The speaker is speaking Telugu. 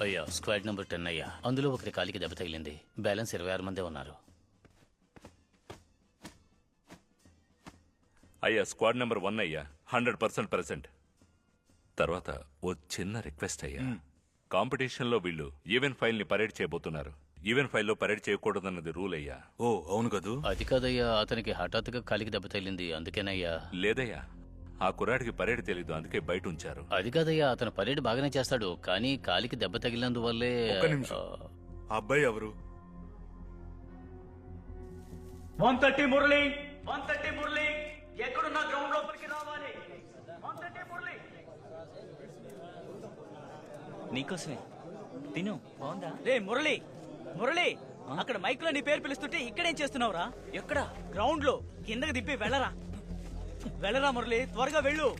అయ్యా స్క్వాడ్ నెంబర్ 10 అయ్యా. అందులో ఒకరి కాలికి దెబ్బ తగిలింది. బ్యాలెన్స్ 26 మందే ఉన్నారు. అయ్యా స్క్వాడ్ నెంబర్ 1 అయ్యా 100% ప్రెసెంట్. తర్వాత ఓ చిన్న రిక్వెస్ట్ అయ్యా, కాంపిటీషన్ లో వీళ్ళు ఈవెంట్ ఫైల్ ని పరేడ్ చేయబోతున్నారు. ఈవెంట్ ఫైల్లో పరేడ్ చేయకూడదన్నది రూల్ అయ్యా. ఓ అవును కదూ. అది కాదయ్యా, అతనికి హఠాత్తుగా కాలికి దెబ్బ తగిలింది, అందుకేనయ్యా. లేదయ్యా, ఆ కుర్రాడికి పరేడ్ తెలీదు, అందుకే బయట ఉంచారు. అది కాదయ్యా, అతను పరేడ్ బాగానే చేస్తాడు, కానీ కాలికి దెబ్బ తగిలినందువల్లే. ఒక్క నిమిషం. ఆ అబ్బాయి ఎవరు? 130 మురళి, 130 మురళి, ఎక్కడున్నా గ్రౌండ్ లోపలికి రావాలి. 130 మురళి. నీకోసమే తిను. బాగుందా? రే మురళి, మురళి, అక్కడ మైక్ లో నీ పేరు పిలుస్తుంటే ఇక్కడేం చేస్తున్నావురా? ఎక్కడ? గ్రౌండ్ లో కిందకి దింపి వెళ్ళరా. వెళ్ళరా మురళి, త్వరగా వెళ్ళు.